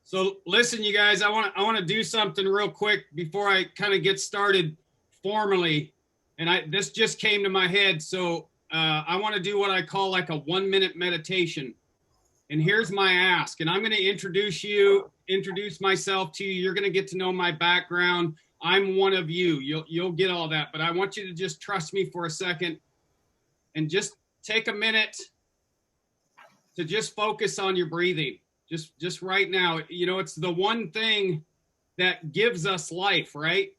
So listen, you guys, I want to do something real quick before I kind of get started formally. And this just came to my head. So I want to do what I call like a 1-minute meditation. And here's my ask. And I'm going to introduce myself to you. You're going to get to know my background. I'm one of you. You'll get all that. But I want you to just trust me for a second and just take a minute to just focus on your breathing. Just right now, you know, it's the one thing that gives us life, right?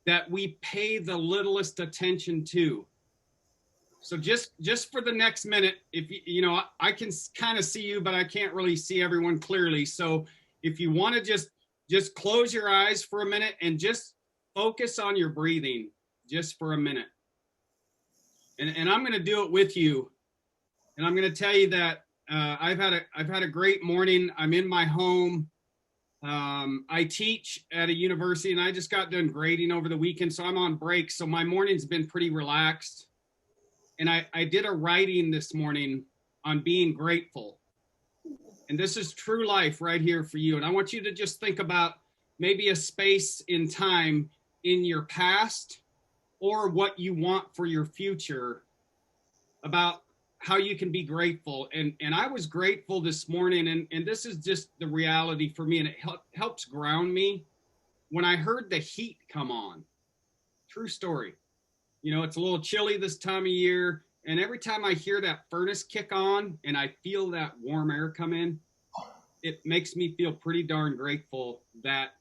That we pay the littlest attention to. So just for the next minute, if you know, I can kind of see you, but I can't really see everyone clearly. So if you want to just close your eyes for a minute and just focus on your breathing just for a minute. And I'm going to do it with you. And I'm going to tell you that I've had a great morning. I'm in my home. I teach at a university and I just got done grading over the weekend. So I'm on break. So my morning's been pretty relaxed. And I did a writing this morning on being grateful. And this is true life right here for you. And I want you to just think about maybe a space in time in your past or what you want for your future about how you can be grateful. And I was grateful this morning, and this is just the reality for me, and it helps ground me. When I heard the heat come on, true story. You know, it's a little chilly this time of year, and every time I hear that furnace kick on and I feel that warm air come in, it makes me feel pretty darn grateful that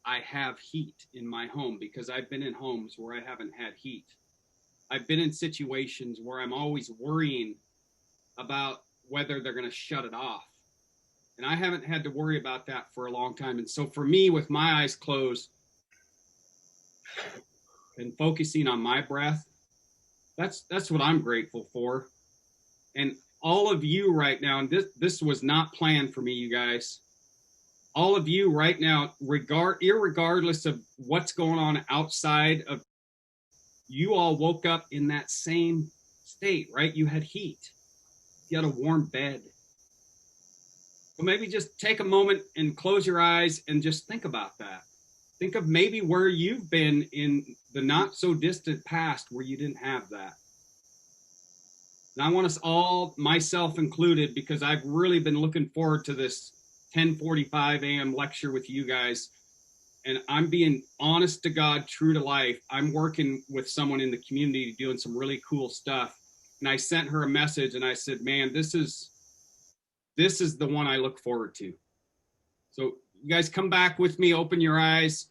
I have heat in my home, because I've been in homes where I haven't had heat. I've been in situations where I'm always worrying about whether they're going to shut it off. And I haven't had to worry about that for a long time. And so for me, with my eyes closed and focusing on my breath, that's what I'm grateful for. And all of you right now, and this was not planned for me, you guys, all of you right now, irregardless of what's going on outside of, you all woke up in that same state, right? You had heat. You had a warm bed. So maybe just take a moment and close your eyes and just think about that. Think of maybe where you've been in the not so distant past where you didn't have that. And I want us all, myself included, because I've really been looking forward to this 10:45 a.m. lecture with you guys. And I'm being honest to God, true to life. I'm working with someone in the community doing some really cool stuff. And I sent her a message and I said, man, this is the one I look forward to. So you guys come back with me, open your eyes.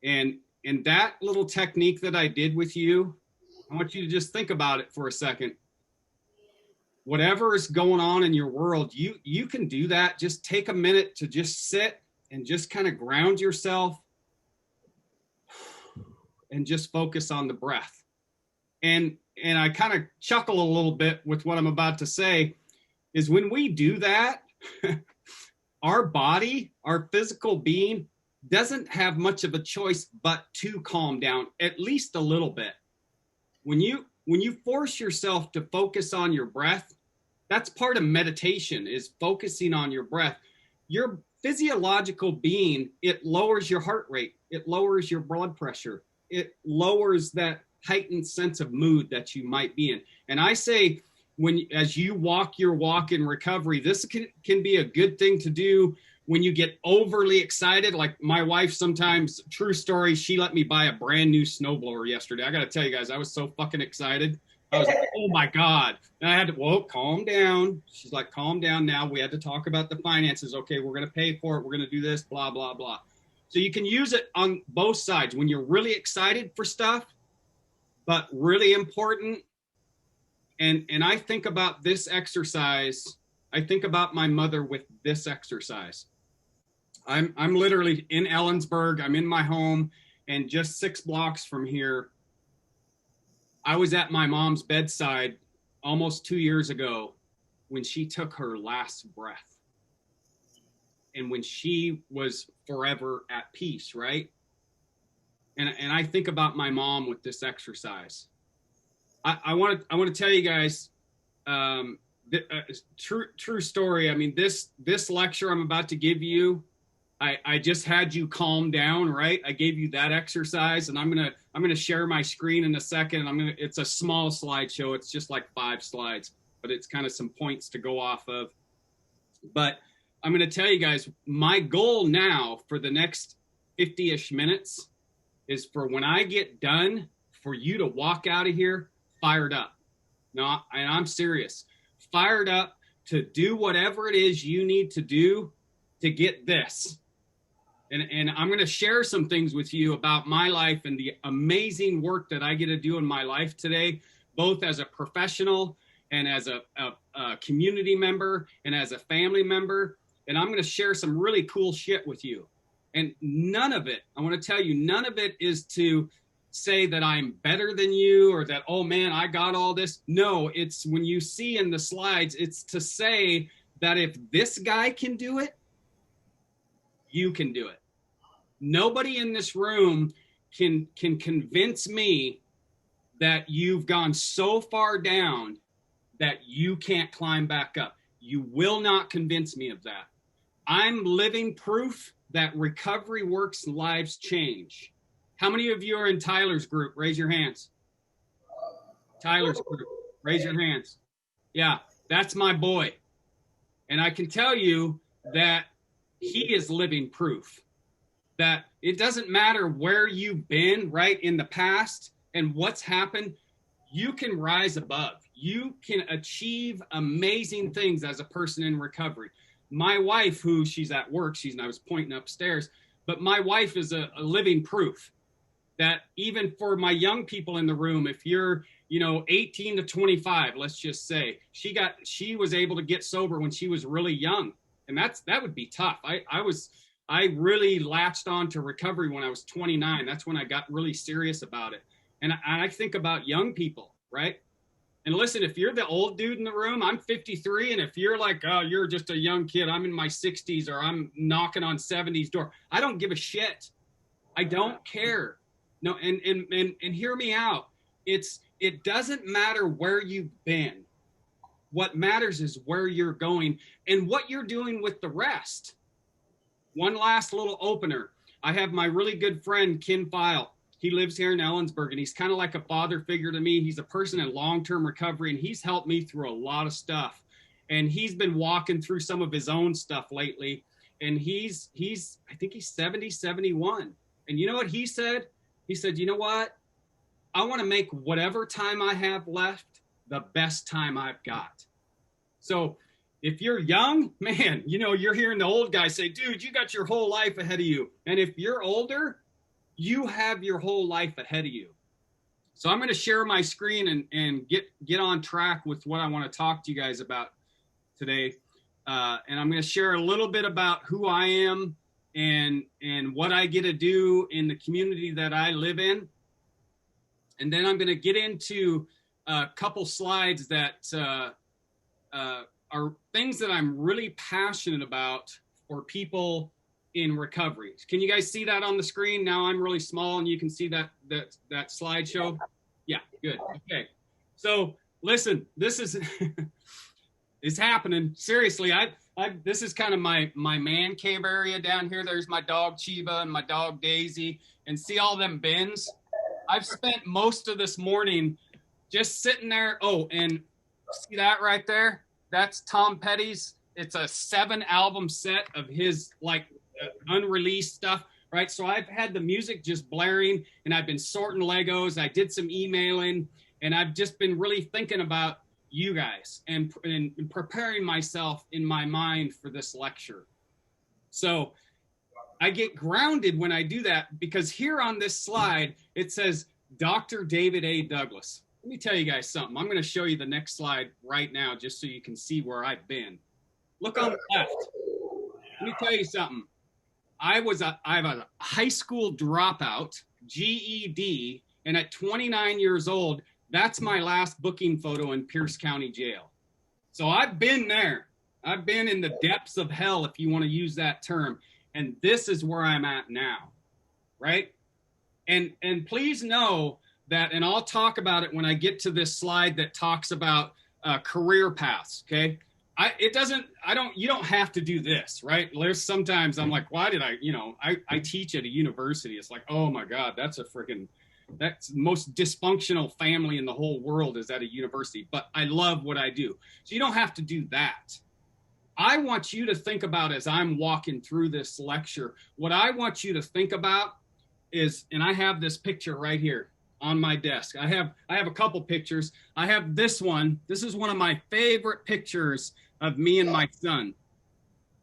And that little technique that I did with you, I want you to just think about it for a second. Whatever is going on in your world, you can do that. Just take a minute to just sit and just kind of ground yourself and just focus on the breath. And I kind of chuckle a little bit with what I'm about to say, is when we do that, our body, our physical being, doesn't have much of a choice but to calm down, at least a little bit. When you force yourself to focus on your breath, that's part of meditation, is focusing on your breath. Your physiological being, it lowers your heart rate. It lowers your blood pressure. It lowers that heightened sense of mood that you might be in. And I say, as you walk your walk in recovery, this can be a good thing to do when you get overly excited. Like my wife sometimes, true story, she let me buy a brand new snowblower yesterday. I got to tell you guys, I was so fucking excited. I was like, oh my God. And I had to, calm down. She's like, calm down now. We had to talk about the finances. Okay, we're going to pay for it. We're going to do this, blah, blah, blah. So you can use it on both sides. When you're really excited for stuff, but really important. And I think about this exercise. I think about my mother with this exercise. I'm literally in Ellensburg. I'm in my home, and just 6 blocks from here, I was at my mom's bedside almost 2 years ago when she took her last breath and when she was forever at peace, right? And I think about my mom with this exercise. I want to tell you guys, true story. I mean, this lecture I'm about to give you, I just had you calm down, right? I gave you that exercise, and I'm gonna share my screen in a second. It's a small slideshow. It's just like 5 slides, but it's kind of some points to go off of. But I'm gonna tell you guys, my goal now for the next 50-ish minutes is for when I get done, for you to walk out of here fired up. No, and I'm serious, fired up to do whatever it is you need to do to get this. And I'm going to share some things with you about my life and the amazing work that I get to do in my life today, both as a professional and as a community member and as a family member. And I'm going to share some really cool shit with you. And none of it, I want to tell you, none of it is to say that I'm better than you or that, oh man, I got all this. No, it's when you see in the slides, it's to say that if this guy can do it, you can do it. Nobody in this room can convince me that you've gone so far down that you can't climb back up. You will not convince me of that. I'm living proof that recovery works, lives change. How many of you are in Tyler's group? Raise your hands. Tyler's group. Raise your hands. Yeah, that's my boy. And I can tell you that he is living proof that it doesn't matter where you've been, right, in the past and what's happened, you can rise above. You can achieve amazing things as a person in recovery. My wife, who she's at work, I was pointing upstairs, but my wife is a living proof that even for my young people in the room, if you're, 18 to 25, let's just say, she was able to get sober when she was really young. And that would be tough. I really latched on to recovery when I was 29. That's when I got really serious about it. And I think about young people, right? And listen, if you're the old dude in the room, I'm 53. And if you're like, oh, you're just a young kid, I'm in my 60s or I'm knocking on 70s door, I don't give a shit. I don't care. No, and hear me out. It doesn't matter where you've been. What matters is where you're going and what you're doing with the rest. One last little opener. I have my really good friend, Ken File. He lives here in Ellensburg, and he's kind of like a father figure to me. He's a person in long-term recovery, and he's helped me through a lot of stuff. And he's been walking through some of his own stuff lately. And he's I think he's 70, 71. And you know what he said? He said, you know what? I want to make whatever time I have left the best time I've got. So if you're young, man, you're hearing the old guy say, dude, you got your whole life ahead of you. And if you're older, you have your whole life ahead of you. So I'm going to share my screen and get on track with what I want to talk to you guys about today. And I'm going to share a little bit about who I am and what I get to do in the community that I live in. And then I'm going to get into a couple slides that are things that I'm really passionate about for people in recovery. Can you guys see that on the screen? Now I'm really small and you can see that slideshow. Yeah, good. Okay. So listen, this is it's happening. Seriously, this is kind of my man cave area down here. There's my dog Chiba and my dog Daisy, and see all them bins. I've spent most of this morning just sitting there. Oh, and see that right there? That's Tom Petty's. It's a 7-album set of his unreleased stuff, right? So I've had the music just blaring, and I've been sorting Legos. I did some emailing, and I've just been really thinking about you guys and preparing myself in my mind for this lecture. So I get grounded when I do that, because here on this slide, it says Dr. David A. Douglas. Let me tell you guys something. I'm going to show you the next slide right now just so you can see where I've been. Look on the left. Let me tell you something. I'm a high school dropout, GED, and at 29 years old, that's my last booking photo in Pierce County Jail. So I've been there. I've been in the depths of hell, if you want to use that term. And this is where I'm at now, right? And please know that, and I'll talk about it when I get to this slide that talks about career paths, okay? you don't have to do this, right? There's sometimes I'm like, why did I teach at a university. It's like, oh my God, that's the most dysfunctional family in the whole world is at a university, but I love what I do. So you don't have to do that. I want you to think about, as I'm walking through this lecture, what I want you to think about is, and I have this picture right here on my desk. I have a couple pictures. I have this one. This is one of my favorite pictures of me and my son.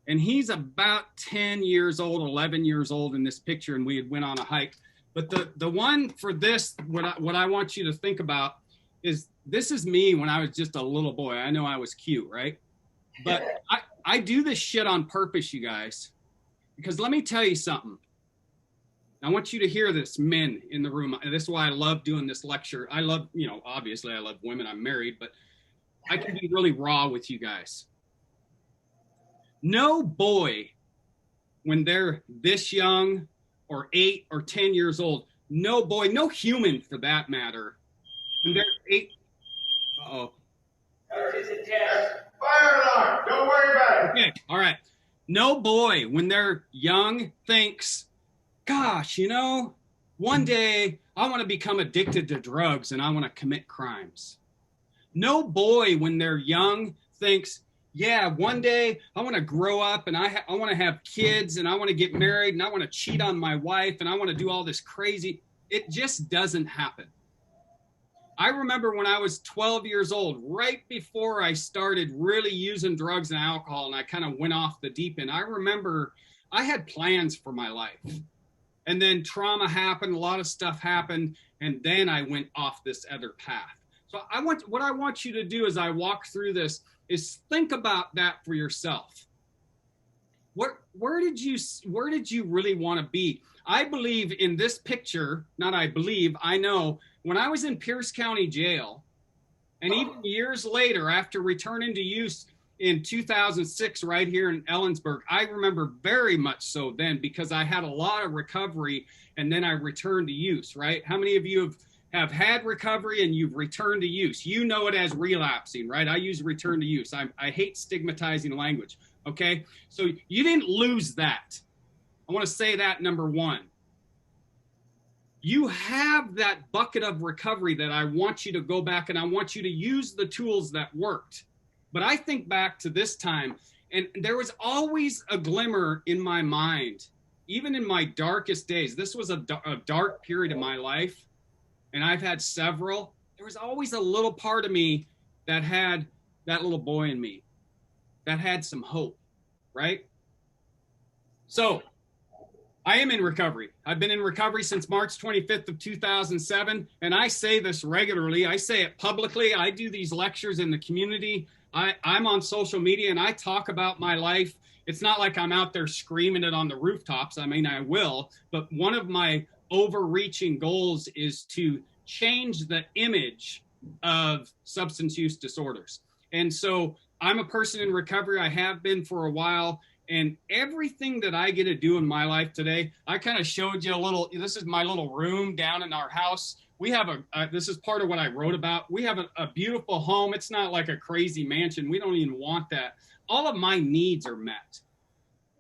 And he's about 10 years old, 11 years old in this picture, and we had went on a hike. But the one for this, what I want you to think about is, this is me when I was just a little boy. I know I was cute, right? But I do this shit on purpose, you guys, because let me tell you something. I want you to hear this, men in the room. And this is why I love doing this lecture. I love, obviously I love women. I'm married, but I can be really raw with you guys. No boy, when they're this young or 8 or 10 years old, no boy, no human for that matter, when they're 8, Fire alarm! Don't worry about it. Okay, all right. No boy, when they're young, thinks, gosh, one day I want to become addicted to drugs and I want to commit crimes. No boy, when they're young, thinks, yeah, one day I want to grow up and I want to have kids and I want to get married and I want to cheat on my wife and I want to do all this crazy. It just doesn't happen. I remember when I was 12 years old, right before I started really using drugs and alcohol and I kind of went off the deep end, I remember I had plans for my life. And then trauma happened, a lot of stuff happened, and then I went off this other path. So what I want you to do as I walk through this is think about that for yourself. Where did you really want to be? I believe in this picture, I know, when I was in Pierce County Jail, and even years later, after returning to use in 2006, right here in Ellensburg, I remember very much so then, because I had a lot of recovery and then I returned to use, right? How many of you have had recovery and you've returned to use? You know it as relapsing, right? I use return to use. I hate stigmatizing language, okay? So you didn't lose that. I want to say that, number one. You have that bucket of recovery that I want you to go back and I want you to use the tools that worked. But I think back to this time, and there was always a glimmer in my mind, even in my darkest days. This was a dark period of my life, and I've had several. There was always a little part of me that had that little boy in me, that had some hope, right? So I am in recovery. I've been in recovery since March 25th of 2007, and I say this regularly. I say it publicly. I do these lectures in the community. I'm on social media, and I talk about my life. It's not like I'm out there screaming it on the rooftops. I mean, I will, but one of my overreaching goals is to change the image of substance use disorders. And so I'm a person in recovery. I have been for a while. And everything that I get to do in my life today, I kind of showed you this is my little room down in our house. We have this is part of what I wrote about. We have a beautiful home. It's not like a crazy mansion. We don't even want that. All of my needs are met.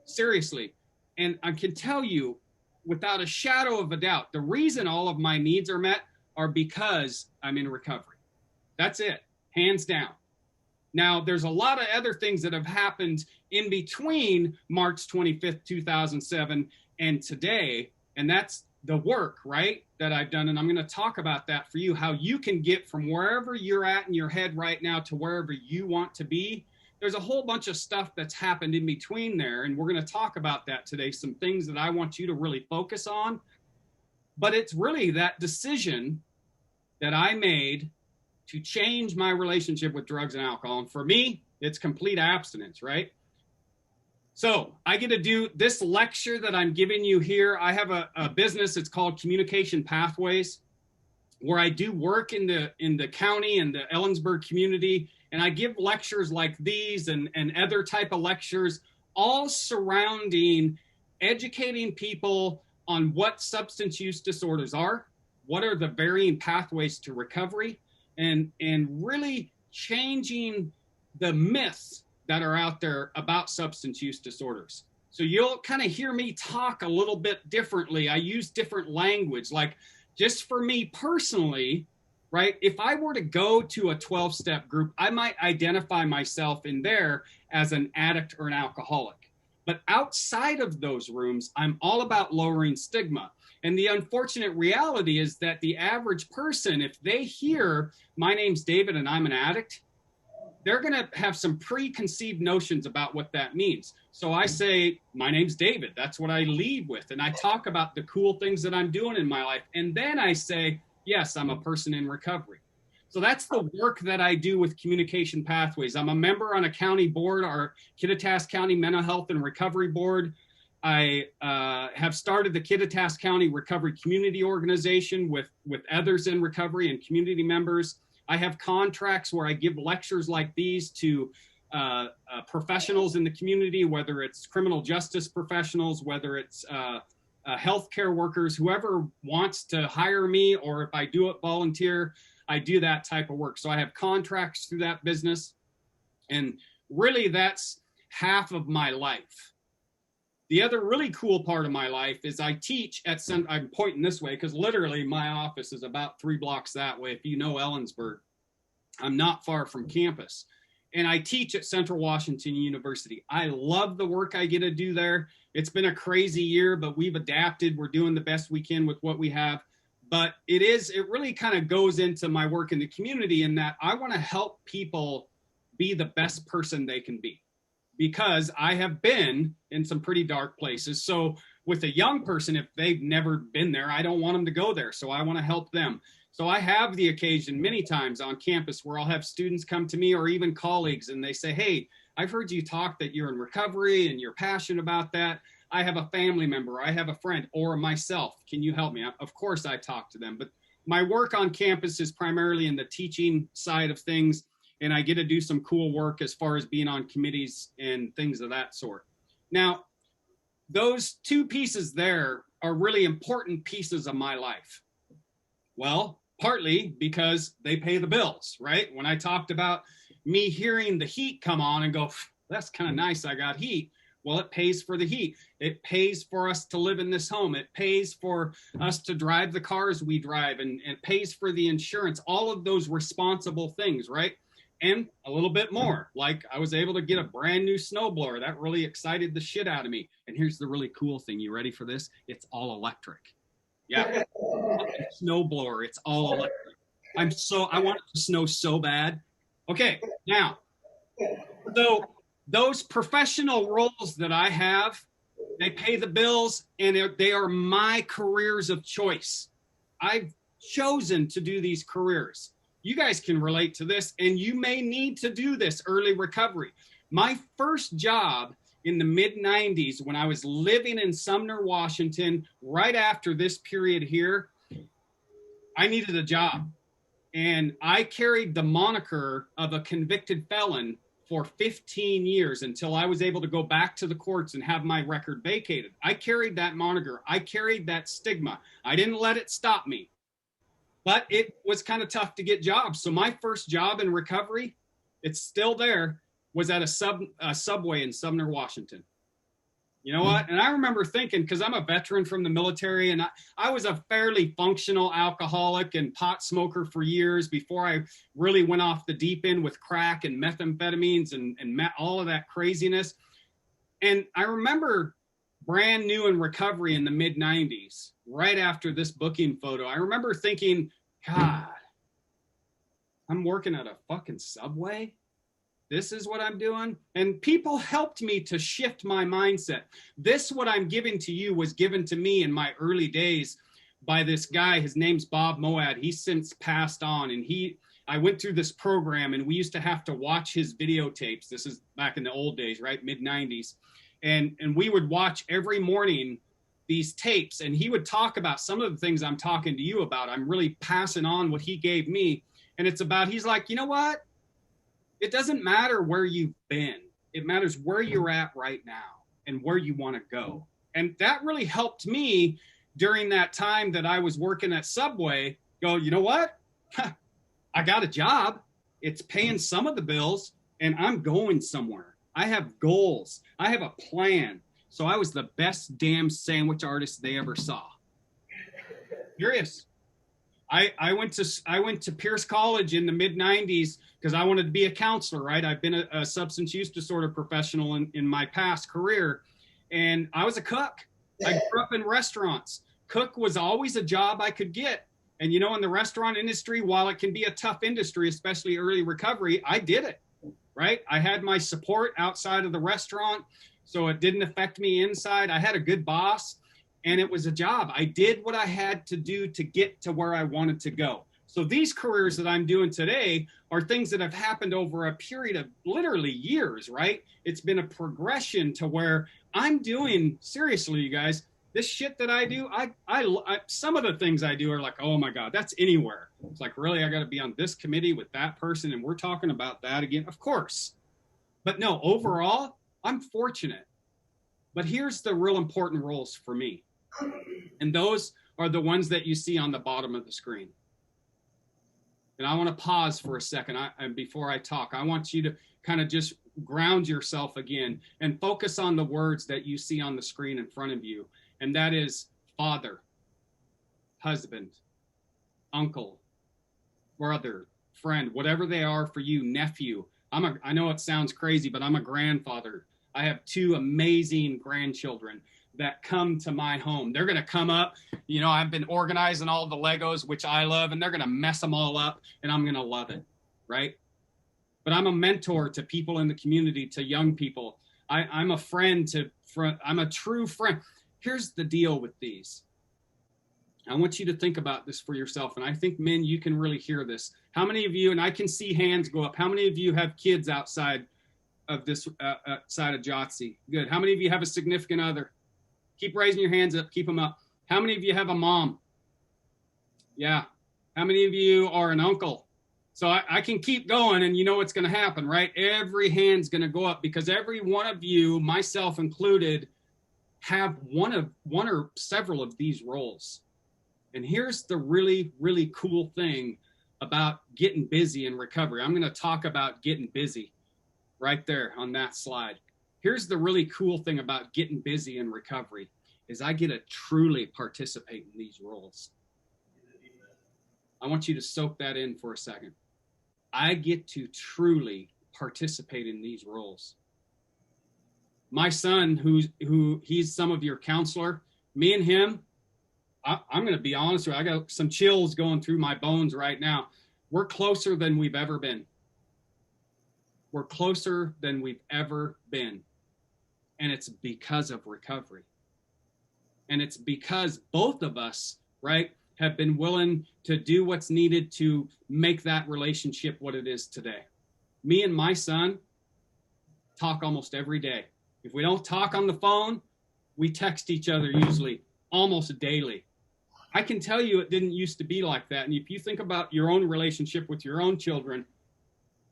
Seriously. And I can tell you without a shadow of a doubt, the reason all of my needs are met are because I'm in recovery. That's it. Hands down. Now, there's a lot of other things that have happened in between March 25th, 2007 and today, and that's the work, right, that I've done. And I'm going to talk about that for you, how you can get from wherever you're at in your head right now to wherever you want to be. There's a whole bunch of stuff that's happened in between there, and we're going to talk about that today, some things that I want you to really focus on. But it's really that decision that I made to change my relationship with drugs and alcohol. And for me, it's complete abstinence, right? So I get to do this lecture that I'm giving you here. I have a business. It's called Communication Pathways, where I do work in the county and the Ellensburg community. And I give lectures like these and other type of lectures, all surrounding educating people on what substance use disorders are, what are the varying pathways to recovery, and really changing the myths that are out there about substance use disorders. So you'll kind of hear me talk a little bit differently. I use different language. Like, just for me personally, right? If I were to go to a 12-step group, I might identify myself in there as an addict or an alcoholic. But outside of those rooms, I'm all about lowering stigma. And the unfortunate reality is that the average person, if they hear, my name's David and I'm an addict, they're going to have some preconceived notions about what that means. So I say, my name's David. That's what I lead with. And I talk about the cool things that I'm doing in my life. And then I say, yes, I'm a person in recovery. So that's the work that I do with Communication Pathways. I'm a member on a county board, our Kittitas County Mental Health and Recovery Board. I have started the Kittitas County Recovery Community Organization with others in recovery and community members. I have contracts where I give lectures like these to professionals in the community, whether it's criminal justice professionals, whether it's healthcare workers, whoever wants to hire me, or if I do it volunteer, I do that type of work. So I have contracts through that business. And really, that's half of my life. The other really cool part of my life is I teach at I'm pointing this way because literally my office is about 3 blocks that way. If you know Ellensburg, I'm not far from campus. And I teach at Central Washington University. I love the work I get to do there. It's been a crazy year, but we've adapted. We're doing the best we can with what we have. But it really kind of goes into my work in the community in that I want to help people be the best person they can be, because I have been in some pretty dark places. So with a young person, if they've never been there, I don't want them to go there. So I want to help them. So I have the occasion many times on campus where I'll have students come to me or even colleagues and they say, hey, I've heard you talk that you're in recovery and you're passionate about that. I have a family member, I have a friend, or myself. Can you help me? Of course I talk to them, but my work on campus is primarily in the teaching side of things. And I get to do some cool work as far as being on committees and things of that sort. Now, those two pieces there are really important pieces of my life. Well, partly because they pay the bills, right? When I talked about me hearing the heat come on and go, that's kind of nice, I got heat. Well, it pays for the heat. It pays for us to live in this home. It pays for us to drive the cars we drive, and it pays for the insurance, all of those responsible things, right? And a little bit more, like I was able to get a brand new snowblower. That really excited the shit out of me. And here's the really cool thing. You ready for this? It's all electric. Yeah. Snowblower. It's all electric. I want it to snow so bad. Okay. Now, so those professional roles that I have, they pay the bills and they are my careers of choice. I've chosen to do these careers. You guys can relate to this, and you may need to do this early recovery. My first job in the mid-90s, when I was living in Sumner, Washington, right after this period here, I needed a job. And I carried the moniker of a convicted felon for 15 years until I was able to go back to the courts and have my record vacated. I carried that moniker. I carried that stigma. I didn't let it stop me. But it was kind of tough to get jobs. So my first job in recovery, it's still there, was at a Subway in Sumner, Washington. You know what? And I remember thinking, because I'm a veteran from the military, and I was a fairly functional alcoholic and pot smoker for years before I really went off the deep end with crack and methamphetamines and all of that craziness. And I remember brand new in recovery in the mid-90s, right after this booking photo, I remember thinking, God, I'm working at a fucking Subway? This is what I'm doing? And people helped me to shift my mindset. This, what I'm giving to you, was given to me in my early days by this guy. His name's Bob Moad. He's since passed on, and I went through this program, and we used to have to watch his videotapes. This is back in the old days, right? Mid-90s. And we would watch every morning these tapes, and he would talk about some of the things I'm talking to you about. I'm really passing on what he gave me. And it's about, he's like, you know what? It doesn't matter where you've been. It matters where you're at right now and where you want to go. And that really helped me during that time that I was working at Subway go, you know what? I got a job. It's paying some of the bills, and I'm going somewhere. I have goals. I have a plan. So I was the best damn sandwich artist they ever saw. Serious. I went to Pierce College in the mid 90s because I wanted to be a counselor, right? I've been a substance use disorder professional in my past career, and I was a cook. I grew up in restaurants. Cook was always a job I could get. And you know, in the restaurant industry, while it can be a tough industry, especially early recovery, I did it, right? I had my support outside of the restaurant, so it didn't affect me inside. I had a good boss, and it was a job. I did what I had to do to get to where I wanted to go. So these careers that I'm doing today are things that have happened over a period of literally years, right? It's been a progression to where I'm doing, seriously, you guys, this shit that I do, I some of the things I do are like, oh my God, that's anywhere. It's like, really, I got to be on this committee with that person, and we're talking about that again. Of course. But no, overall, I'm fortunate. But here's the real important roles for me. And those are the ones that you see on the bottom of the screen. And I want to pause for a second and before I talk. I want you to kind of just ground yourself again and focus on the words that you see on the screen in front of you. And that is father, husband, uncle, brother, friend, whatever they are for you, nephew. I know it sounds crazy, but I'm a grandfather. I have 2 amazing grandchildren that come to my home. They're going to come up. You know, I've been organizing all the Legos, which I love, and they're going to mess them all up, and I'm going to love it, right? But I'm a mentor to people in the community, to young people. I'm a friend I'm a true friend. Here's the deal with these. I want you to think about this for yourself, and I think, men, you can really hear this. How many of you, and I can see hands go up, how many of you have kids outside of this side of Jotzi? Good. How many of you have a significant other? Keep raising your hands up. Keep them up. How many of you have a mom? Yeah. How many of you are an uncle? So I can keep going, and you know what's going to happen, right? Every hand's going to go up because every one of you, myself included, have one or several of these roles. And here's the really, really cool thing about getting busy in recovery. I'm going to talk about getting busy right there on that slide. Here's the really cool thing about getting busy in recovery is I get to truly participate in these roles. I want you to soak that in for a second. I get to truly participate in these roles. My son, he's some of your counselor, me and him, I'm going to be honest with you, I got some chills going through my bones right now. We're closer than we've ever been. We're closer than we've ever been. And it's because of recovery. And it's because both of us, right, have been willing to do what's needed to make that relationship what it is today. Me and my son talk almost every day. If we don't talk on the phone, we text each other usually almost daily. I can tell you it didn't used to be like that. And if you think about your own relationship with your own children,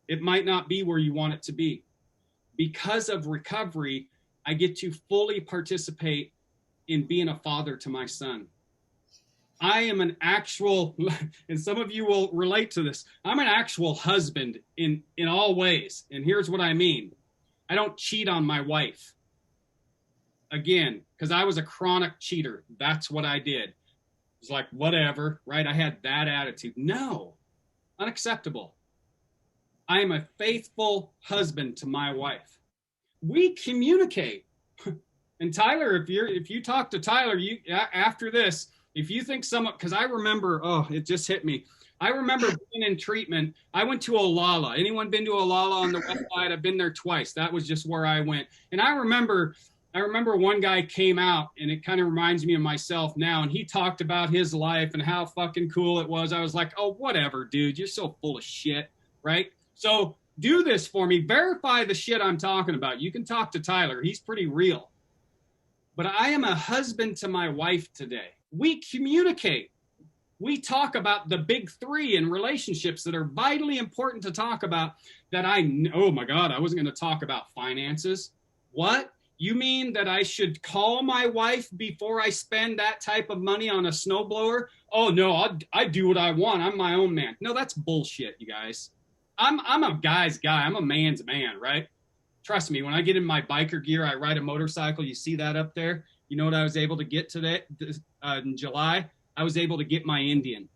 it might not be where you want it to be. Because of recovery, I get to fully participate in being a father to my son. I am an actual, and some of you will relate to this, I'm an actual husband in all ways. And here's what I mean. I don't cheat on my wife. Again, because I was a chronic cheater. That's what I did. It's like, whatever, right? I had that attitude. No, unacceptable. I am a faithful husband to my wife. We communicate. And Tyler, if you talk to Tyler, after this, if you think because I remember, it just hit me. I remember being in treatment. I went to Olala. Anyone been to Olala on the west side? I've been there twice. That was just where I went. And I remember one guy came out, and it kind of reminds me of myself now, and he talked about his life and how fucking cool it was. I was like, oh, whatever, dude. You're so full of shit, right? So do this for me. Verify the shit I'm talking about. You can talk to Tyler. He's pretty real. But I am a husband to my wife today. We communicate. We talk about the big 3 in relationships that are vitally important to talk about that oh my God, I wasn't going to talk about finances. What? You mean that I should call my wife before I spend that type of money on a snowblower? Oh no, I do what I want. I'm my own man. No, that's bullshit, you guys. I'm a guy's guy. I'm a man's man, right? Trust me, when I get in my biker gear, I ride a motorcycle. You see that up there? You know what I was able to get today in July? I was able to get my Indian.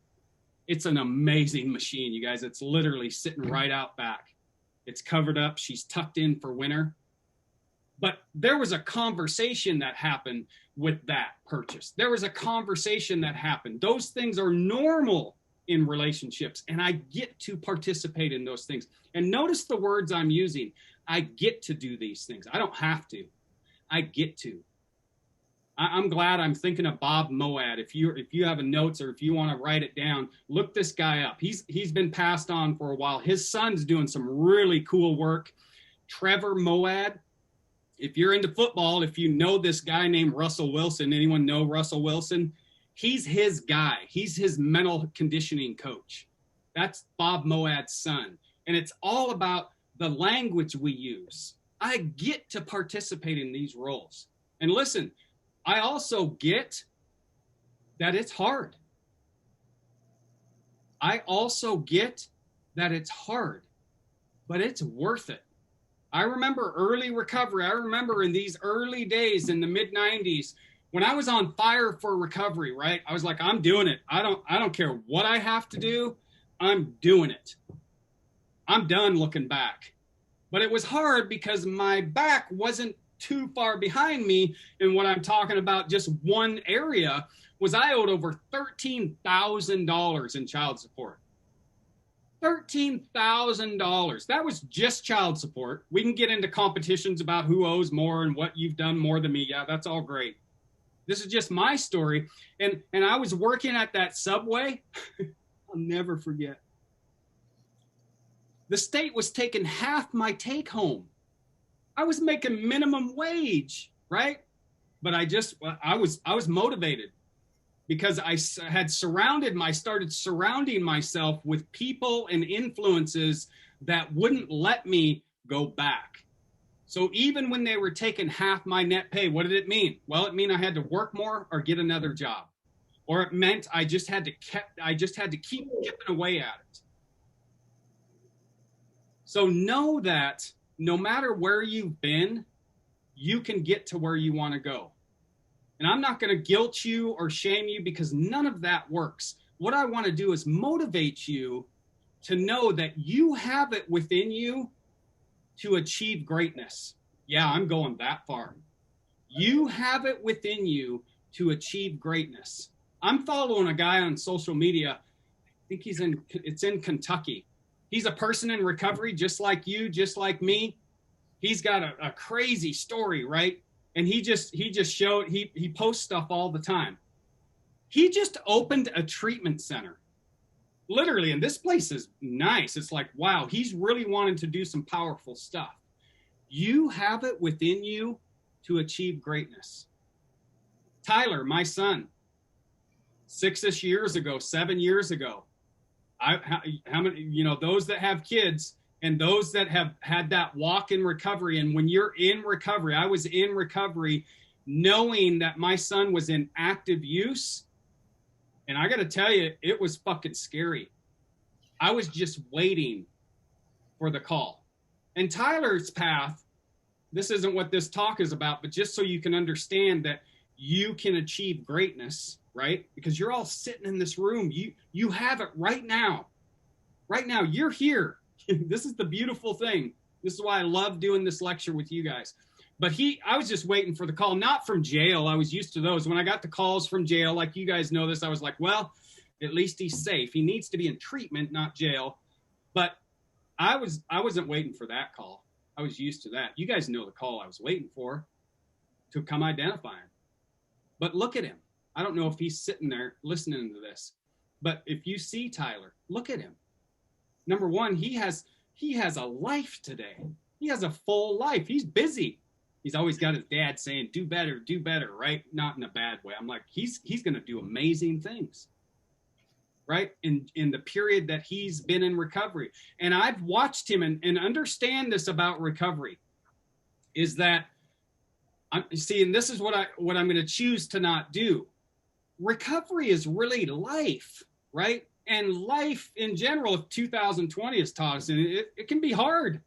It's an amazing machine, you guys. It's literally sitting right out back. It's covered up. She's tucked in for winter. But there was a conversation that happened with that purchase. There was a conversation that happened. Those things are normal in relationships, and I get to participate in those things. And notice the words I'm using. I get to do these things. I don't have to. I get to. I'm glad I'm thinking of Bob Moad. If you have a notes or if you want to write it down, look this guy up. He's been passed on for a while. His son's doing some really cool work. Trevor Moad. If you're into football, if you know this guy named Russell Wilson, anyone know Russell Wilson? He's his guy. He's his mental conditioning coach. That's Bob Moad's son. And it's all about the language we use. I get to participate in these roles. And listen, I also get that it's hard. I also get that it's hard, but it's worth it. I remember early recovery. I remember in these early days in the mid 90s when I was on fire for recovery, right? I was like, I'm doing it. I don't care what I have to do. I'm doing it. I'm done looking back. But it was hard because my back wasn't too far behind me. And what I'm talking about, just one area, was I owed over $13,000 in child support. $13,000. That was just child support. We can get into competitions about who owes more and what you've done more than me. Yeah, that's all great. This is just my story. And I was working at that Subway. I'll never forget. The state was taking half my take home. I was making minimum wage, right? But I was motivated because I had started surrounding myself with people and influences that wouldn't let me go back. So even when they were taking half my net pay, what did it mean? Well, it meant I had to work more or get another job. Or it meant I just had to keep chipping away at it. So know that no matter where you've been, you can get to where you want to go. And I'm not going to guilt you or shame you because none of that works. What I want to do is motivate you to know that you have it within you to achieve greatness. Yeah, I'm going that far. You have it within you to achieve greatness. I'm following a guy on social media. I think it's in Kentucky. He's a person in recovery, just like you, just like me. He's got a crazy story, right? And he posts stuff all the time. He just opened a treatment center, literally. And this place is nice. It's like, wow, he's really wanting to do some powerful stuff. You have it within you to achieve greatness. Tyler, my son, 6-ish years ago, 7 years ago, how many, those that have kids and those that have had that walk in recovery. And when you're in recovery, I was in recovery knowing that my son was in active use. And I got to tell you, it was fucking scary. I was just waiting for the call. And Tyler's path, this isn't what this talk is about, but just so you can understand that you can achieve greatness, right? Because you're all sitting in this room. You have it right now. Right now, you're here. This is the beautiful thing. This is why I love doing this lecture with you guys. But I was just waiting for the call, not from jail. I was used to those. When I got the calls from jail, like you guys know this, I was like, well, at least he's safe. He needs to be in treatment, not jail. But I wasn't waiting for that call. I was used to that. You guys know the call I was waiting for to come identify him. But look at him. I don't know if he's sitting there listening to this, but if you see Tyler, look at him. Number one, he has a life today. He has a full life. He's busy. He's always got his dad saying, do better, right? Not in a bad way. I'm like, he's going to do amazing things, right? In the period that he's been in recovery. And I've watched him and understand this about recovery is that, and this is what I'm going to choose to not do. Recovery is really life, right? And life in general, if 2020 has taught us, and it can be hard.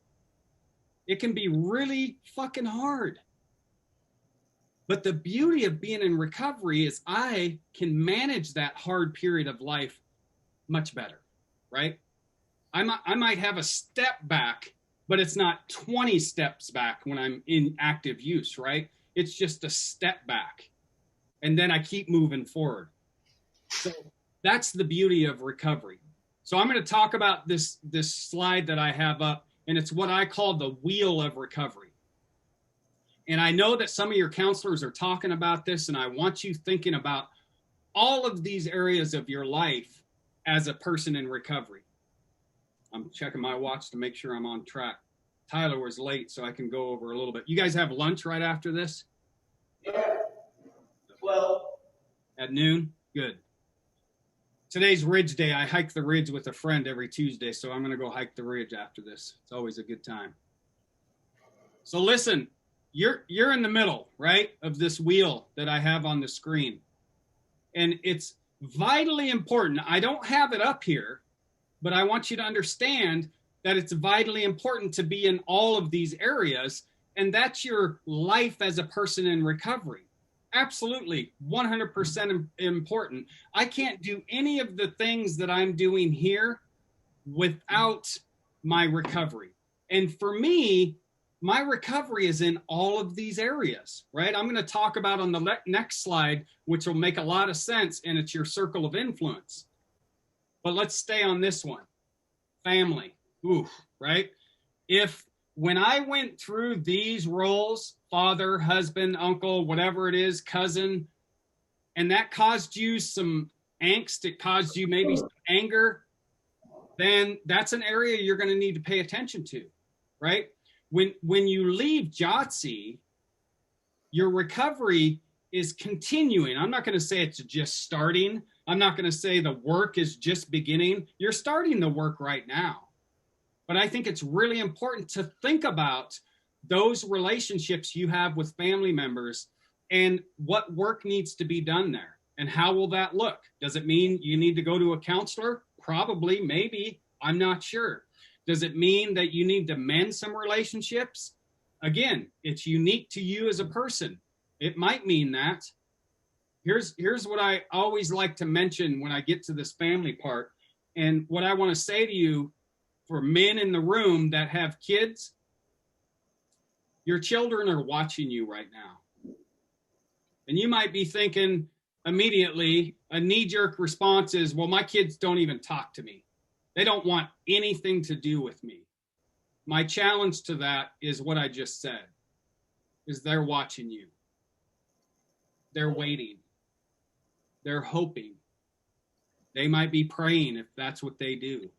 It can be really fucking hard. But the beauty of being in recovery is I can manage that hard period of life much better, right? I might have a step back, but it's not 20 steps back when I'm in active use, right? It's just a step back. And then I keep moving forward. So that's the beauty of recovery. So I'm going to talk about this slide that I have up, and it's what I call the wheel of recovery. And I know that some of your counselors are talking about this, and I want you thinking about all of these areas of your life as a person in recovery. I'm checking my watch to make sure I'm on track. Tyler was late, so I can go over a little bit. You guys have lunch right after this? Yeah. 12. At noon? Good. Today's Ridge Day. I hike the ridge with a friend every Tuesday, so I'm going to go hike the ridge after this. It's always a good time. So listen, you're in the middle, right, of this wheel that I have on the screen. And it's vitally important. I don't have it up here, but I want you to understand that it's vitally important to be in all of these areas, and that's your life as a person in recovery. Absolutely, 100% important. I can't do any of the things that I'm doing here without my recovery. And for me, my recovery is in all of these areas, right? I'm going to talk about on the next slide, which will make a lot of sense, and it's your circle of influence. But let's stay on this one. Family. Ooh, right? When I went through these roles, father, husband, uncle, whatever it is, cousin, and that caused you some angst, it caused you maybe some anger, then that's an area you're going to need to pay attention to, right? When you leave JOTC, your recovery is continuing. I'm not going to say it's just starting. I'm not going to say the work is just beginning. You're starting the work right now. But I think it's really important to think about those relationships you have with family members and what work needs to be done there. And how will that look? Does it mean you need to go to a counselor? Probably, maybe. I'm not sure. Does it mean that you need to mend some relationships? Again, it's unique to you as a person. It might mean that. Here's what I always like to mention when I get to this family part. And what I want to say to you, for men in the room that have kids, your children are watching you right now. And you might be thinking immediately, a knee-jerk response is, well, my kids don't even talk to me. They don't want anything to do with me. My challenge to that is what I just said, is they're watching you. They're waiting. They're hoping. They might be praying if that's what they do,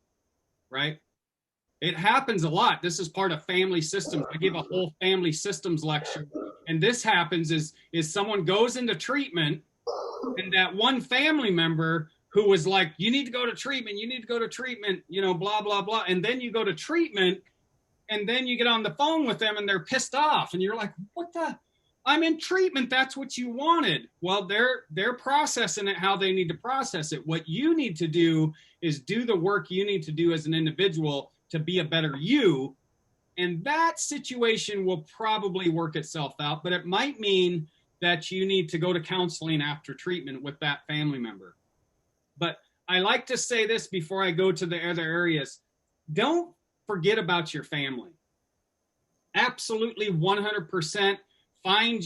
right? It happens a lot. This is part of family systems. I give a whole family systems lecture. And this happens is someone goes into treatment, and that one family member who was like, you need to go to treatment, you need to go to treatment, you know, blah, blah, blah. And then you go to treatment, and then you get on the phone with them and they're pissed off. And you're like, what the? I'm in treatment. That's what you wanted. Well, they're processing it how they need to process it. What you need to do is do the work you need to do as an individual to be a better you. And that situation will probably work itself out, but it might mean that you need to go to counseling after treatment with that family member. But I like to say this before I go to the other areas. Don't forget about your family. Absolutely 100%. Find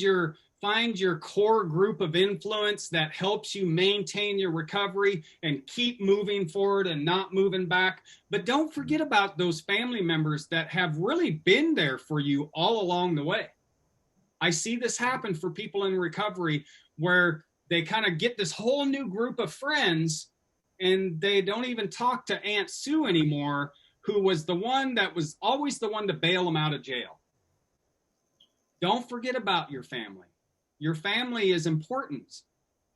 your core group of influence that helps you maintain your recovery and keep moving forward and not moving back. But don't forget about those family members that have really been there for you all along the way. I see this happen for people in recovery where they kind of get this whole new group of friends and they don't even talk to Aunt Sue anymore, who was the one that was always the one to bail them out of jail. Don't forget about your family. Your family is important.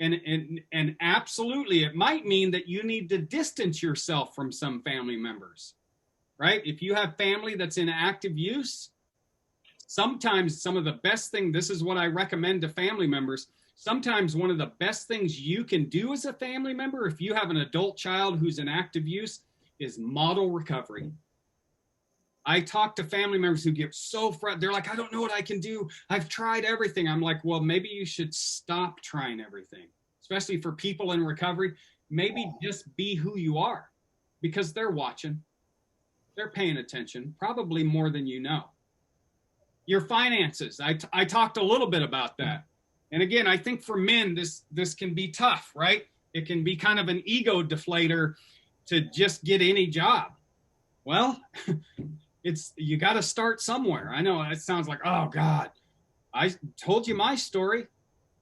And absolutely, it might mean that you need to distance yourself from some family members, right? If you have family that's in active use, sometimes some of the best thing, this is what I recommend to family members, sometimes one of the best things you can do as a family member, if you have an adult child who's in active use, is model recovery. I talk to family members who get so frustrated. They're like, I don't know what I can do. I've tried everything. I'm like, well, maybe you should stop trying everything, especially for people in recovery. Maybe just be who you are, because they're watching. They're paying attention, probably more than you know. Your finances. I talked a little bit about that. And again, I think for men, this can be tough, right? It can be kind of an ego deflator to just get any job. Well, you got to start somewhere. I know it sounds like, oh God, I told you my story.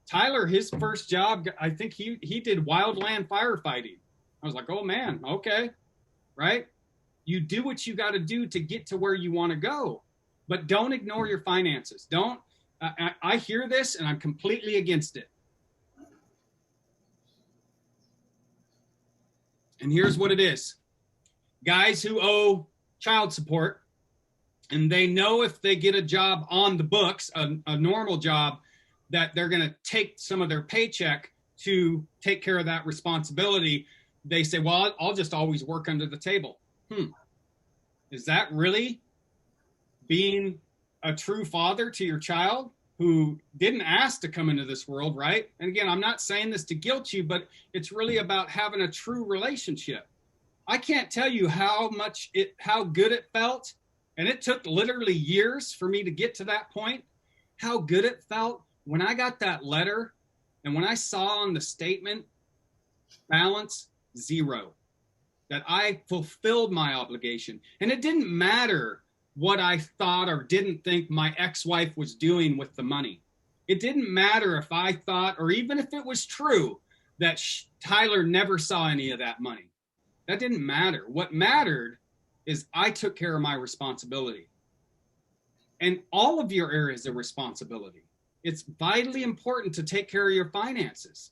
Tyler, his first job, I think he did wildland firefighting. I was like, oh man, okay, right? You do what you got to do to get to where you want to go, but don't ignore your finances. Don't. I hear this and I'm completely against it. And here's what it is. Guys who owe child support, and they know if they get a job on the books, a normal job, that they're going to take some of their paycheck to take care of that responsibility. They say, well, I'll just always work under the table. Is that really being a true father to your child who didn't ask to come into this world, right? And again, I'm not saying this to guilt you, but it's really about having a true relationship. I can't tell you how good it felt. And it took literally years for me to get to that point. How good it felt when I got that letter and when I saw on the statement, balance zero, that I fulfilled my obligation. And it didn't matter what I thought or didn't think my ex-wife was doing with the money. It didn't matter if I thought, or even if it was true, that Tyler never saw any of that money. That didn't matter. What mattered is I took care of my responsibility. And all of your areas of responsibility. It's vitally important to take care of your finances.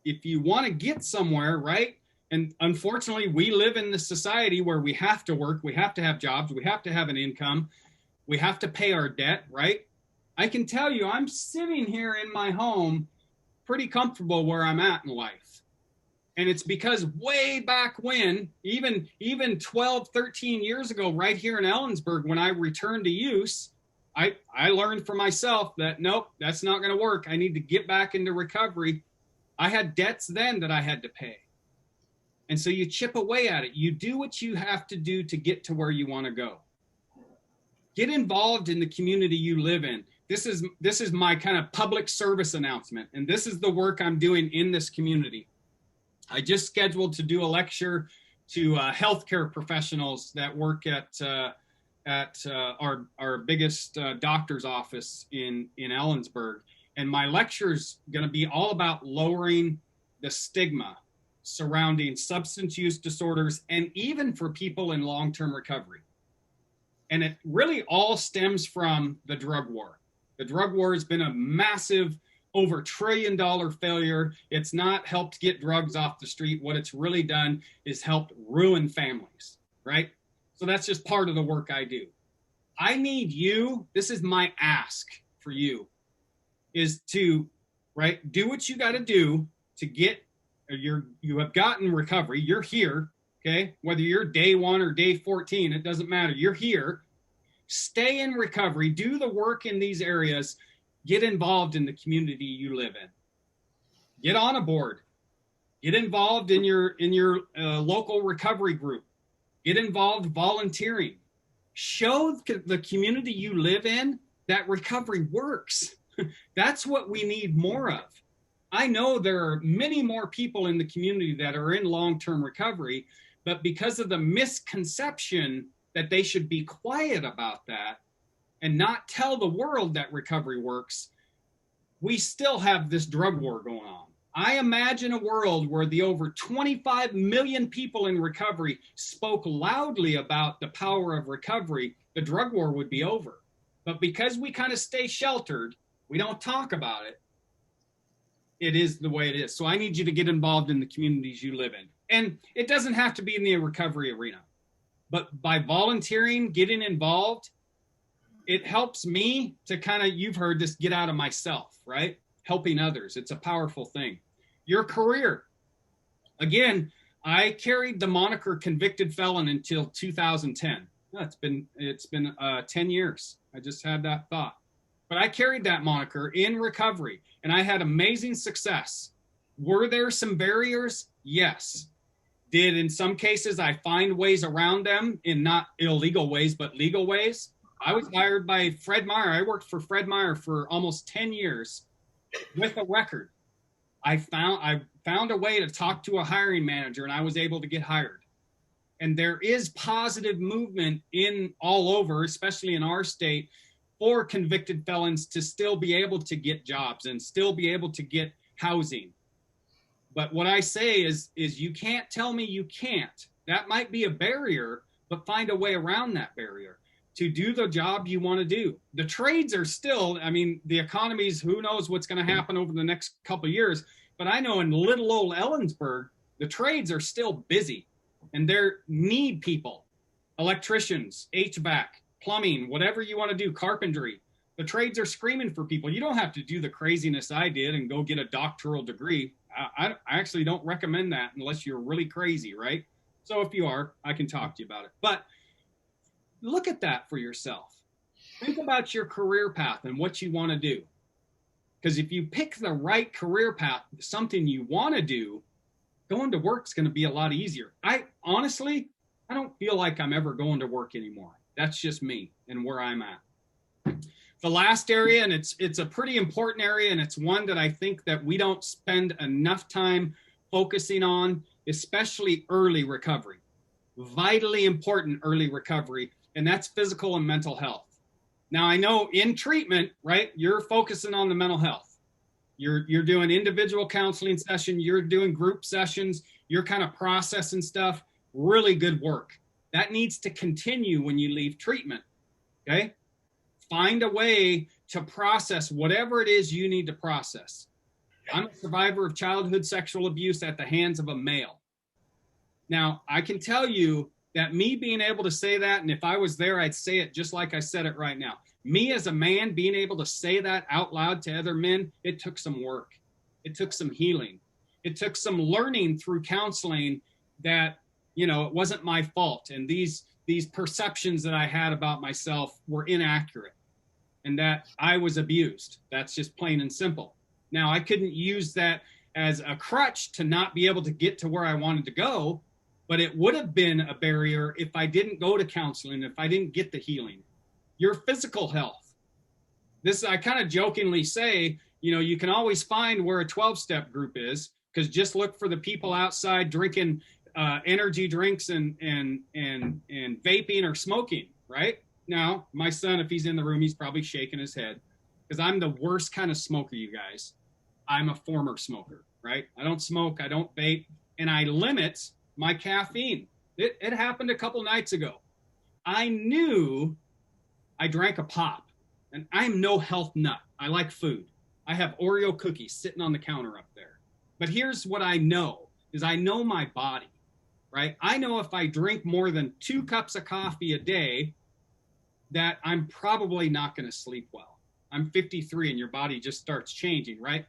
If you want to get somewhere, right? And unfortunately, we live in this society where we have to work, we have to have jobs, we have to have an income, we have to pay our debt, right? I can tell you, I'm sitting here in my home pretty comfortable where I'm at in life. And it's because way back when, even 12, 13 years ago, right here in Ellensburg, when I returned to use, I learned for myself that, nope, that's not going to work. I need to get back into recovery. I had debts then that I had to pay. And so you chip away at it. You do what you have to do to get to where you want to go. Get involved in the community you live in. This is my kind of public service announcement. And this is the work I'm doing in this community. I just scheduled to do a lecture to healthcare professionals that work at our biggest doctor's office in Ellensburg. And my lecture is going to be all about lowering the stigma surrounding substance use disorders, and even for people in long-term recovery. And it really all stems from the drug war. The drug war has been a massive, over $1 trillion failure. It's not helped get drugs off the street. What it's really done is helped ruin families, right? So that's just part of the work I do. I need you, this is my ask for you, is to, right, do what you got to do to get, you have gotten recovery, you're here, okay? Whether you're day 1 or day 14, it doesn't matter. You're here. Stay in recovery, do the work in these areas, get involved in the community you live in. Get on a board. Get involved in your local recovery group. Get involved volunteering. Show the community you live in that recovery works. That's what we need more of. I know there are many more people in the community that are in long-term recovery, but because of the misconception that they should be quiet about that and not tell the world that recovery works, we still have this drug war going on. I imagine a world where the over 25 million people in recovery spoke loudly about the power of recovery, the drug war would be over. But because we kind of stay sheltered, we don't talk about it, it is the way it is. So I need you to get involved in the communities you live in. And it doesn't have to be in the recovery arena, but by volunteering, getting involved, it helps me to kind of, you've heard this, get out of myself, right? Helping others. It's a powerful thing. Your career. Again, I carried the moniker convicted felon until 2010. No, it's been 10 years. I just had that thought. But I carried that moniker in recovery and I had amazing success. Were there some barriers? Yes. Did in some cases I find ways around them in not illegal ways, but legal ways? I was hired by Fred Meyer. I worked for Fred Meyer for almost 10 years with a record. I found a way to talk to a hiring manager and I was able to get hired. And there is positive movement in all over, especially in our state, for convicted felons to still be able to get jobs and still be able to get housing. But what I say is you can't tell me you can't. That might be a barrier, but find a way around that barrier to do the job you want to do. The trades are still, I mean, the economy's, who knows what's going to happen over the next couple of years. But I know in little old Ellensburg, the trades are still busy and they need people, electricians, HVAC, plumbing, whatever you want to do, carpentry. The trades are screaming for people. You don't have to do the craziness I did and go get a doctoral degree. I actually don't recommend that unless you're really crazy, right? So if you are, I can talk to you about it. But look at that for yourself. Think about your career path and what you want to do. Because if you pick the right career path, something you want to do, going to work is going to be a lot easier. I honestly don't feel like I'm ever going to work anymore. That's just me and where I'm at. The last area, and it's a pretty important area, and it's one that I think that we don't spend enough time focusing on, especially early recovery. Vitally important early recovery, and that's physical and mental health. Now, I know in treatment, right, you're focusing on the mental health. You're doing individual counseling session, you're doing group sessions, you're kind of processing stuff. Really good work. That needs to continue when you leave treatment, okay? Find a way to process whatever it is you need to process. I'm a survivor of childhood sexual abuse at the hands of a male. Now, I can tell you that me being able to say that, and if I was there, I'd say it just like I said it right now. Me as a man being able to say that out loud to other men, it took some work. It took some healing. It took some learning through counseling that, you know, it wasn't my fault. And these perceptions that I had about myself were inaccurate and that I was abused. That's just plain and simple. Now, I couldn't use that as a crutch to not be able to get to where I wanted to go, but it would have been a barrier if I didn't go to counseling, if I didn't get the healing. Your physical health. This, I kind of jokingly say, you know, you can always find where a 12-step group is, because just look for the people outside drinking energy drinks and vaping or smoking, right? Now, my son, if he's in the room, he's probably shaking his head because I'm the worst kind of smoker, you guys. I'm a former smoker, right? I don't smoke, I don't vape, and I limit my caffeine. It happened a couple nights ago. I knew I drank a pop, and I'm no health nut. I like food. I have Oreo cookies sitting on the counter up there. But here's what I know, is I know my body, right? I know if I drink more than 2 cups of coffee a day, that I'm probably not going to sleep well. I'm 53 and your body just starts changing, right?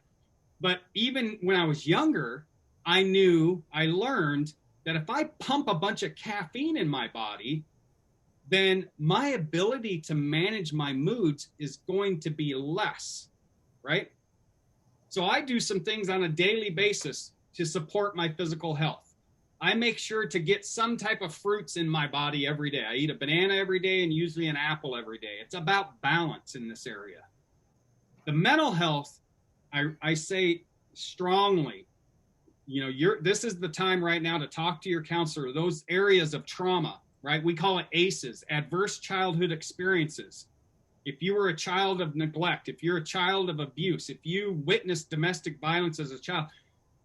But even when I was younger, I learned that if I pump a bunch of caffeine in my body, then my ability to manage my moods is going to be less, right? So I do some things on a daily basis to support my physical health. I make sure to get some type of fruits in my body every day. I eat a banana every day and usually an apple every day. It's about balance in this area. The mental health, I say strongly, you know, this is the time right now to talk to your counselor, those areas of trauma, right? We call it ACEs, adverse childhood experiences. If you were a child of neglect, if you're a child of abuse, if you witnessed domestic violence as a child,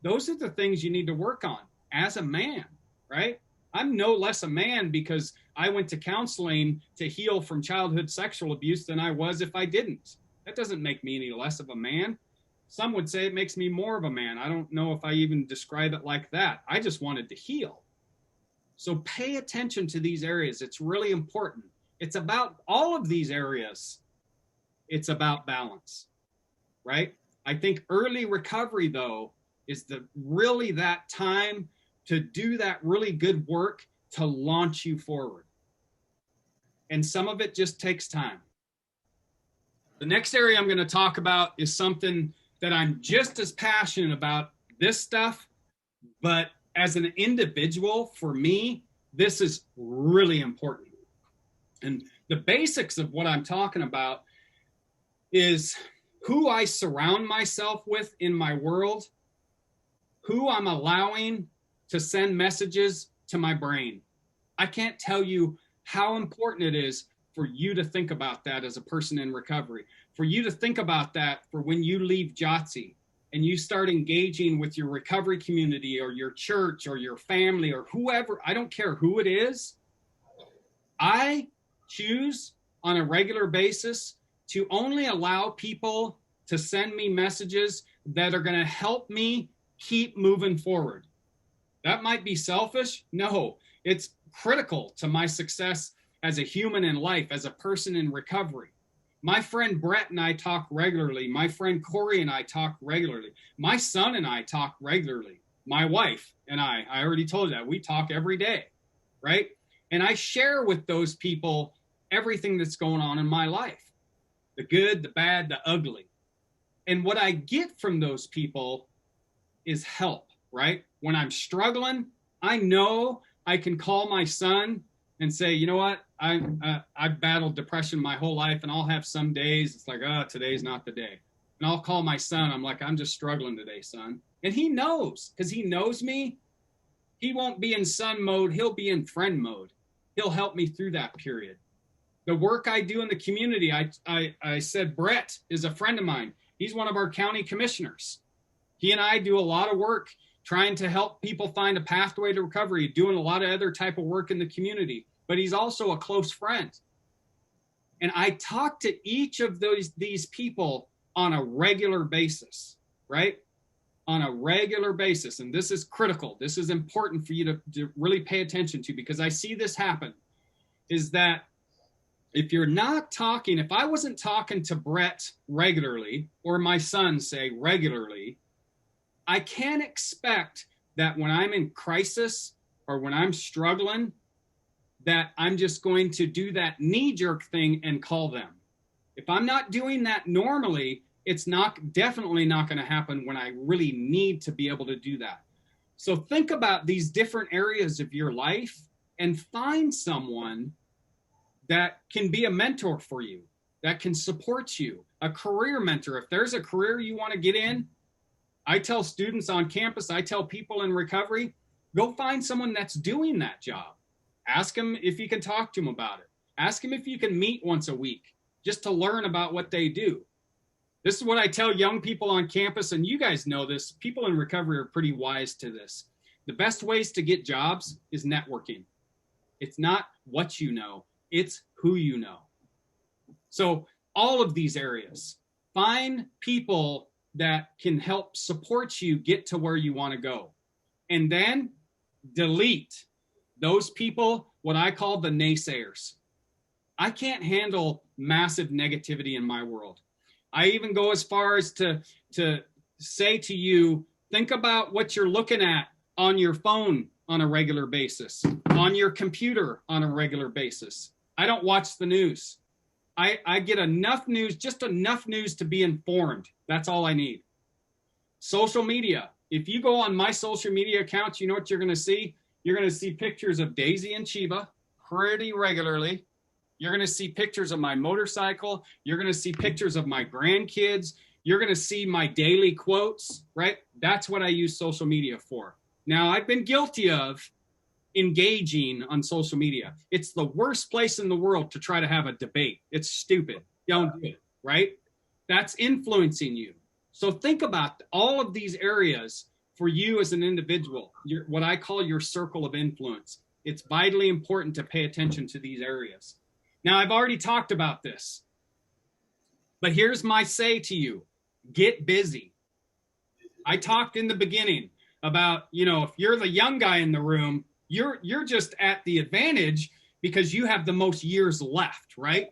those are the things you need to work on as a man, right? I'm no less a man because I went to counseling to heal from childhood sexual abuse than I was if I didn't. That doesn't make me any less of a man. Some would say it makes me more of a man. I don't know if I even describe it like that. I just wanted to heal. So pay attention to these areas. It's really important. It's about all of these areas. It's about balance, right? I think early recovery, though, is really that time to do that really good work to launch you forward. And some of it just takes time. The next area I'm going to talk about is something that I'm just as passionate about this stuff, but as an individual, for me, this is really important. And the basics of what I'm talking about is who I surround myself with in my world, who I'm allowing to send messages to my brain. I can't tell you how important it is for you to think about that as a person in recovery, for you to think about that for when you leave Jotzi and you start engaging with your recovery community or your church or your family or whoever. I don't care who it is. I choose on a regular basis to only allow people to send me messages that are going to help me keep moving forward. That might be selfish. No, it's critical to my success as a human in life, as a person in recovery. My friend Brett and I talk regularly. My friend Corey and I talk regularly. My son and I talk regularly. My wife and I already told you that, we talk every day, right? And I share with those people everything that's going on in my life, the good, the bad, the ugly. And what I get from those people is help, right? When I'm struggling, I know I can call my son and say, you know what, I've battled depression my whole life, and I'll have some days it's like, oh, today's not the day. And I'll call my son. I'm like, I'm just struggling today, son. And he knows, because he knows me. He won't be in son mode. He'll be in friend mode. He'll help me through that period. The work I do in the community, I said Brett is a friend of mine. He's one of our county commissioners. He and I do a lot of work trying to help people find a pathway to recovery, doing a lot of other type of work in the community. But he's also a close friend. And I talk to each of these people on a regular basis, right? On a regular basis. And this is critical. This is important for you to really pay attention to, because I see this happen, is that if you're not talking, if I wasn't talking to Brett regularly, or my son, say, regularly, I can't expect that when I'm in crisis or when I'm struggling, that I'm just going to do that knee-jerk thing and call them. If I'm not doing that normally, it's definitely not going to happen when I really need to be able to do that. So think about these different areas of your life and find someone that can be a mentor for you, that can support you, a career mentor. If there's a career you want to get in, I tell students on campus, I tell people in recovery, go find someone that's doing that job. Ask them if you can talk to them about it. Ask them if you can meet once a week just to learn about what they do. This is what I tell young people on campus, and you guys know this. People in recovery are pretty wise to this. The best ways to get jobs is networking. It's not what you know, it's who you know. So all of these areas, find people that can help support you get to where you want to go. And then delete those people, what I call the naysayers. I can't handle massive negativity in my world. I even go as far as to say to you, think about what you're looking at on your phone on a regular basis, on your computer on a regular basis. I don't watch the news. I get enough news, just enough news to be informed. That's all I need. Social media. If you go on my social media accounts, you know what you're going to see? You're going to see pictures of Daisy and Chiba pretty regularly. You're going to see pictures of my motorcycle. You're going to see pictures of my grandkids. You're going to see my daily quotes, right? That's what I use social media for. Now, I've been guilty of engaging on social media. It's the worst place in the world to try to have a debate. It's stupid. Don't do it, right? That's influencing you. So think about all of these areas for you as an individual, what I call your circle of influence. It's vitally important to pay attention to these areas. Now, I've already talked about this, but here's my say to you: get busy. I talked in the beginning about, if you're the young guy in the room, you're just at the advantage because you have the most years left, right?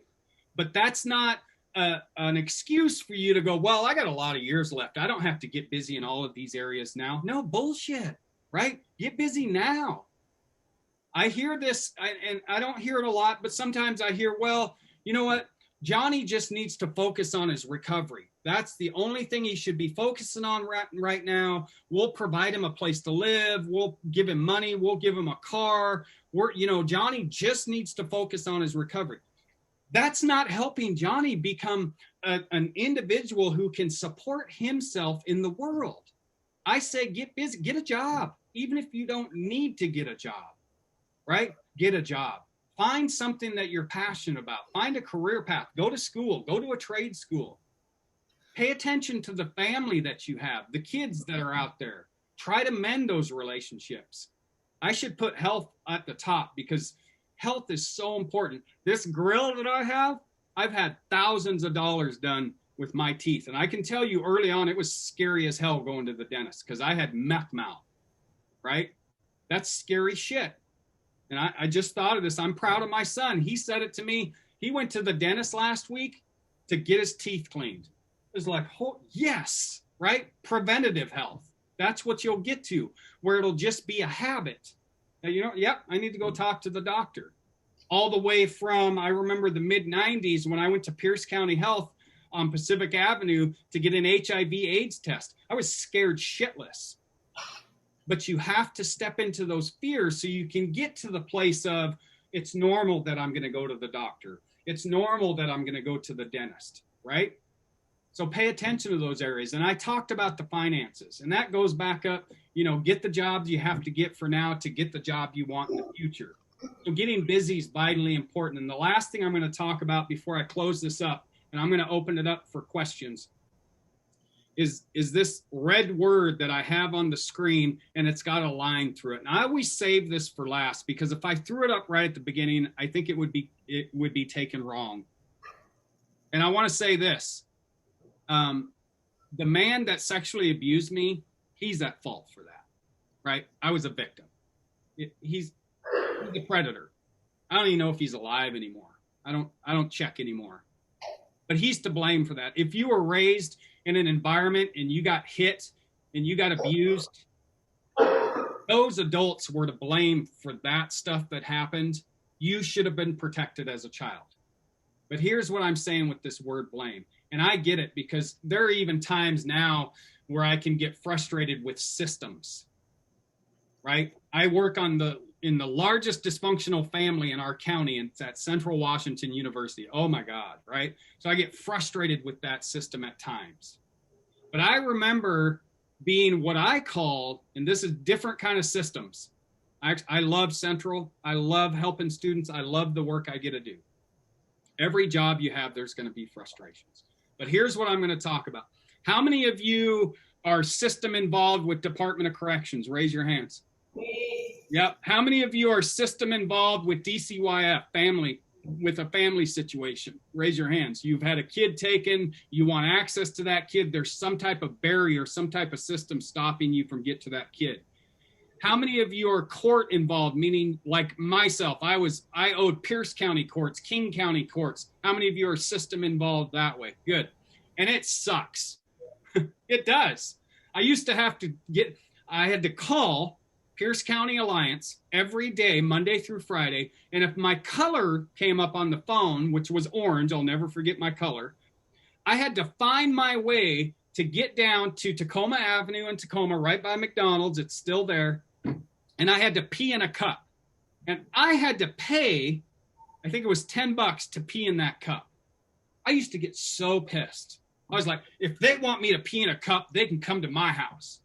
But that's not an excuse for you to go, well, I got a lot of years left. I don't have to get busy in all of these areas now. No, bullshit, right? Get busy now. I hear this, and I don't hear it a lot, but sometimes I hear, well, you know what? Johnny just needs to focus on his recovery. That's the only thing he should be focusing on right now. We'll provide him a place to live. We'll give him money. We'll give him a car. Johnny just needs to focus on his recovery. That's not helping Johnny become an individual who can support himself in the world. I say get busy, get a job, even if you don't need to get a job, right? Get a job. Find something that you're passionate about. Find a career path. Go to school. Go to a trade school. Pay attention to the family that you have, the kids that are out there. Try to mend those relationships. I should put health at the top because health is so important. This grill that I have, I've had thousands of dollars done with my teeth. And I can tell you early on, it was scary as hell going to the dentist because I had meth mouth, right? That's scary shit. And I just thought of this. I'm proud of my son. He said it to me. He went to the dentist last week to get his teeth cleaned. It was like, oh, yes, right? Preventative health. That's what you'll get to, where it'll just be a habit. Now, yep, I need to go talk to the doctor. All the way from, I remember the mid-90s when I went to Pierce County Health on Pacific Avenue to get an HIV/AIDS test. I was scared shitless. But you have to step into those fears so you can get to the place of, it's normal that I'm going to go to the doctor. It's normal that I'm going to go to the dentist, right? So pay attention to those areas. And I talked about the finances, and that goes back up, get the jobs you have to get for now to get the job you want in the future. So getting busy is vitally important. And the last thing I'm going to talk about before I close this up, and I'm going to open it up for questions, is this red word that I have on the screen, and it's got a line through it. And I always save this for last because if I threw it up right at the beginning, I think it would be taken wrong. And I want to say this. The man that sexually abused me, he's at fault for that, right? I was a victim. He's a predator. I don't even know if he's alive anymore. I don't check anymore. But he's to blame for that. If you were raised in an environment and you got hit and you got abused, those adults were to blame for that stuff that happened. You should have been protected as a child. But here's what I'm saying with this word blame. And I get it because there are even times now where I can get frustrated with systems, right? I work in the largest dysfunctional family in our county, and it's at Central Washington University. Oh my God, right? So I get frustrated with that system at times. But I remember being what I call, and this is different kind of systems. I love Central. I love helping students. I love the work I get to do. Every job you have, there's going to be frustrations. But here's what I'm going to talk about. How many of you are system involved with Department of Corrections? Raise your hands. Yep. How many of you are system involved with DCYF, with a family situation? Raise your hands. You've had a kid taken. You want access to that kid. There's some type of barrier, some type of system stopping you from get to that kid. How many of you are court involved, meaning like myself, I owed Pierce County courts, King County courts. How many of you are system involved that way? Good. And it sucks. It does. I had to call Pierce County Alliance every day, Monday through Friday. And if my color came up on the phone, which was orange, I'll never forget my color, I had to find my way to get down to Tacoma Avenue in Tacoma, right by McDonald's. It's still there. And I had to pee in a cup. And I had to pay, I think it was $10 to pee in that cup. I used to get so pissed. I was like, if they want me to pee in a cup, they can come to my house.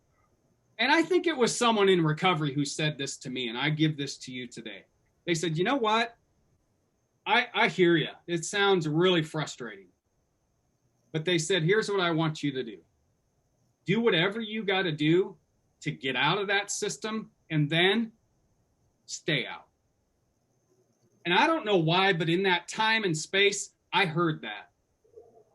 And I think it was someone in recovery who said this to me, and I give this to you today. They said, you know what? I hear you. It sounds really frustrating. But they said, here's what I want you to do. Do whatever you got to do to get out of that system, and then stay out. And I don't know why, but in that time and space, I heard that.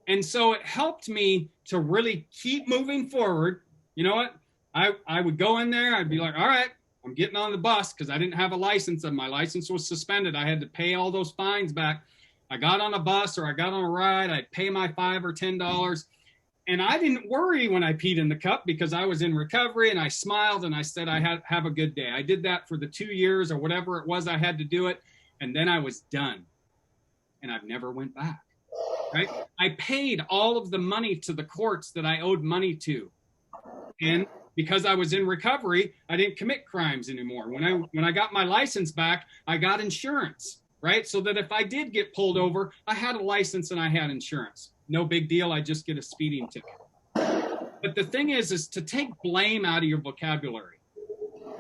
And so it helped me to really keep moving forward. You know what? I would go in there. I'd be like, all right, I'm getting on the bus because I didn't have a license and my license was suspended. I had to pay all those fines back. I got on a bus or I got on a ride. I'd pay my $5 or $10. And I didn't worry when I peed in the cup because I was in recovery, and I smiled and I said, have a good day. I did that for the 2 years or whatever it was I had to do it. And then I was done, and I've never went back, right? I paid all of the money to the courts that I owed money to. And because I was in recovery, I didn't commit crimes anymore. When I got my license back, I got insurance, right? So that if I did get pulled over, I had a license and I had insurance. No big deal. I just get a speeding ticket. But the thing is to take blame out of your vocabulary.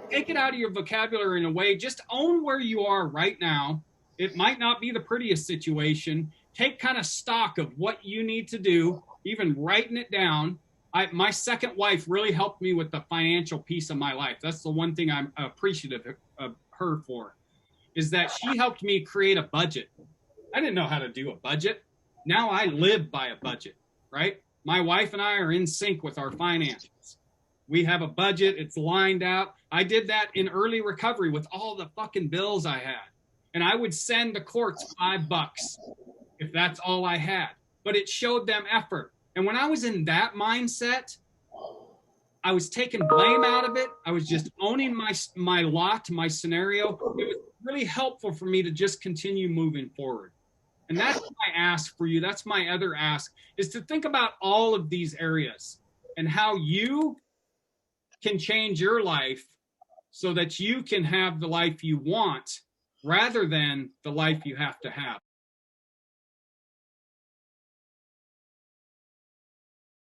Take it out of your vocabulary in a way, just own where you are right now. It might not be the prettiest situation. Take kind of stock of what you need to do, even writing it down. My second wife really helped me with the financial piece of my life. That's the one thing I'm appreciative of her for, is that she helped me create a budget. I didn't know how to do a budget. Now I live by a budget, right? My wife and I are in sync with our finances. We have a budget. It's lined out. I did that in early recovery with all the fucking bills I had. And I would send the courts $5 if that's all I had. But it showed them effort. And when I was in that mindset, I was taking blame out of it. I was just owning my lot, my scenario. It was really helpful for me to just continue moving forward. And that's my ask for you. That's my other ask, is to think about all of these areas and how you can change your life so that you can have the life you want rather than the life you have to have.